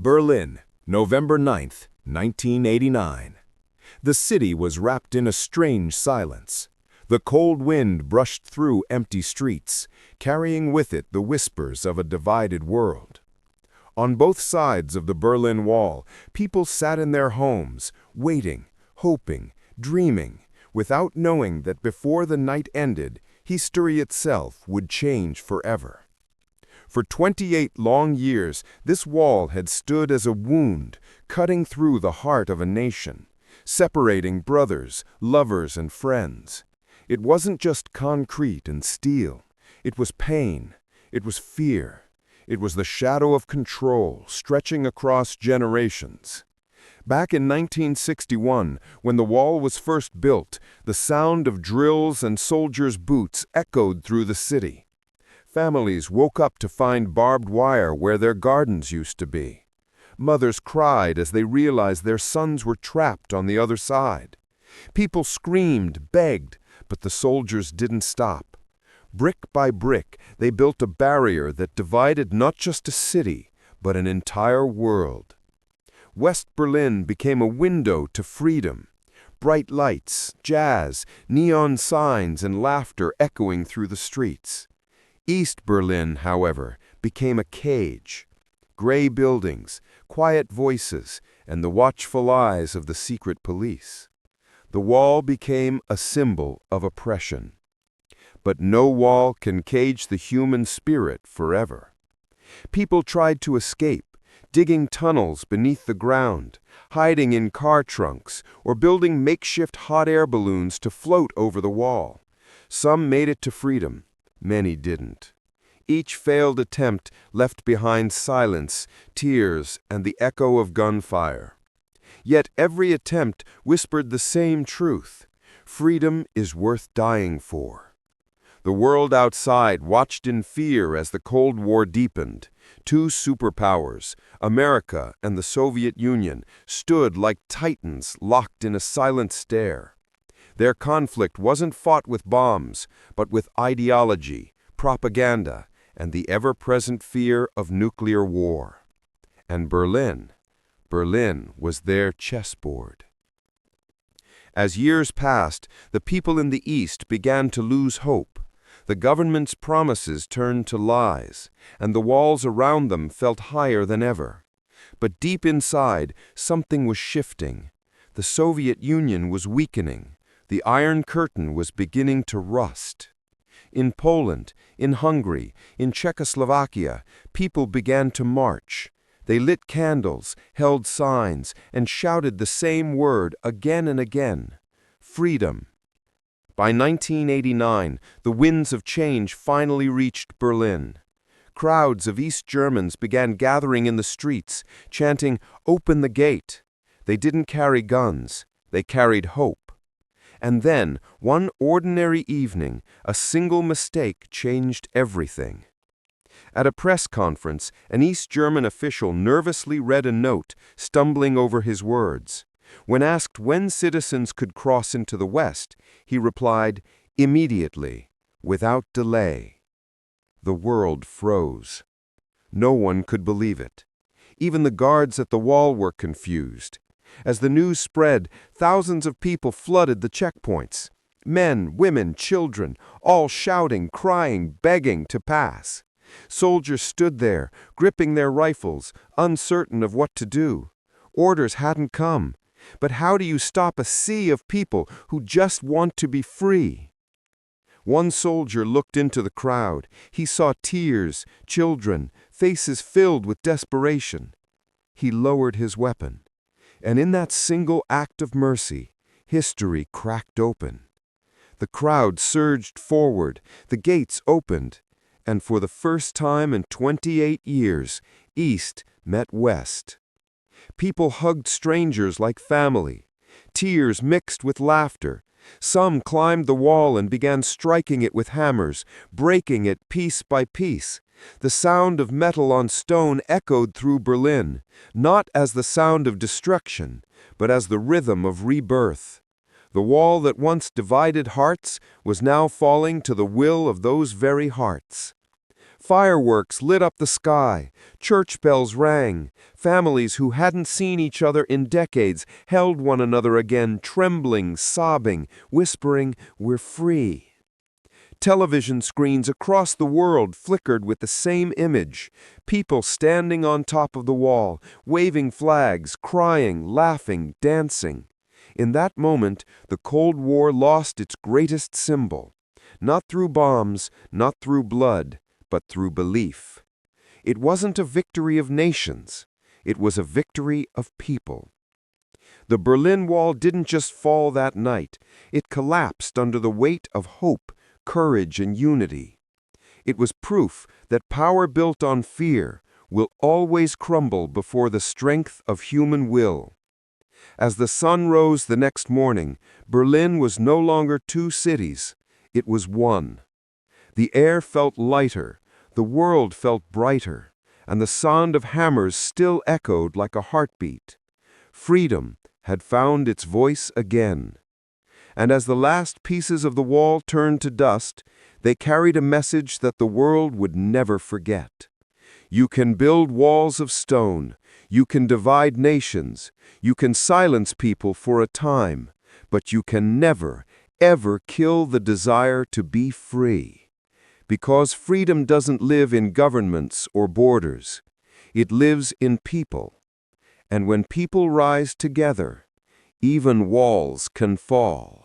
Berlin, November 9th, 1989. The city was wrapped in a strange silence. The cold wind brushed through empty streets, carrying with it the whispers of a divided world. On both sides of the Berlin Wall, people sat in their homes, waiting, hoping, dreaming, without knowing that before the night ended, history itself would change forever. For 28 long years, this wall had stood as a wound, cutting through the heart of a nation, separating brothers, lovers, and friends. It wasn't just concrete and steel. It was pain. It was fear. It was the shadow of control, stretching across generations. Back in 1961, when the wall was first built, the sound of drills and soldiers' boots echoed through the city. Families woke up to find barbed wire where their gardens used to be. Mothers cried as they realized their sons were trapped on the other side. People screamed, begged, but the soldiers didn't stop. Brick by brick, they built a barrier that divided not just a city, but an entire world. West Berlin became a window to freedom. Bright lights, jazz, neon signs, and laughter echoing through the streets. East Berlin, however, became a cage. Gray buildings, quiet voices, and the watchful eyes of the secret police. The wall became a symbol of oppression. But no wall can cage the human spirit forever. People tried to escape, digging tunnels beneath the ground, hiding in car trunks, or building makeshift hot air balloons to float over the wall. Some made it to freedom. Many didn't. Each failed attempt left behind silence, tears, and the echo of gunfire. Yet every attempt whispered the same truth: freedom is worth dying for. The world outside watched in fear as the Cold War deepened. Two superpowers, America and the Soviet Union, stood like titans locked in a silent stare. Their conflict wasn't fought with bombs, but with ideology, propaganda, and the ever-present fear of nuclear war. And Berlin was their chessboard. As years passed, the people in the East began to lose hope. The government's promises turned to lies, and the walls around them felt higher than ever. But deep inside, something was shifting. The Soviet Union was weakening. The Iron Curtain was beginning to rust. In Poland, in Hungary, in Czechoslovakia, people began to march. They lit candles, held signs, and shouted the same word again and again: freedom. By 1989, the winds of change finally reached Berlin. Crowds of East Germans began gathering in the streets, chanting, "Open the gate." They didn't carry guns. They carried hope. And then, one ordinary evening, a single mistake changed everything. At a press conference, an East German official nervously read a note, stumbling over his words. When asked when citizens could cross into the West, he replied, "Immediately, without delay." The world froze. No one could believe it. Even the guards at the wall were confused. As the news spread, thousands of people flooded the checkpoints. Men, women, children, all shouting, crying, begging to pass. Soldiers stood there, gripping their rifles, uncertain of what to do. Orders hadn't come. But how do you stop a sea of people who just want to be free? One soldier looked into the crowd. He saw tears, children, faces filled with desperation. He lowered his weapon. And in that single act of mercy, history cracked open. The crowd surged forward, the gates opened, and for the first time in 28 years, East met West. People hugged strangers like family. Tears mixed with laughter. Some climbed the wall and began striking it with hammers, breaking it piece by piece. The sound of metal on stone echoed through Berlin, not as the sound of destruction, but as the rhythm of rebirth. The wall that once divided hearts was now falling to the will of those very hearts. Fireworks lit up the sky. Church bells rang. Families who hadn't seen each other in decades held one another again, trembling, sobbing, whispering, "We're free." Television screens across the world flickered with the same image. People standing on top of the wall, waving flags, crying, laughing, dancing. In that moment, the Cold War lost its greatest symbol. Not through bombs, not through blood, but through belief. It wasn't a victory of nations. It was a victory of people. The Berlin Wall didn't just fall that night. It collapsed under the weight of hope, courage, and unity. It was proof that power built on fear will always crumble before the strength of human will. As the sun rose the next morning, Berlin was no longer two cities. It was one. The air felt lighter, the world felt brighter, and the sound of hammers still echoed like a heartbeat. Freedom had found its voice again. And as the last pieces of the wall turned to dust, they carried a message that the world would never forget. You can build walls of stone, you can divide nations, you can silence people for a time, but you can never, ever kill the desire to be free. Because freedom doesn't live in governments or borders. It lives in people. And when people rise together, even walls can fall.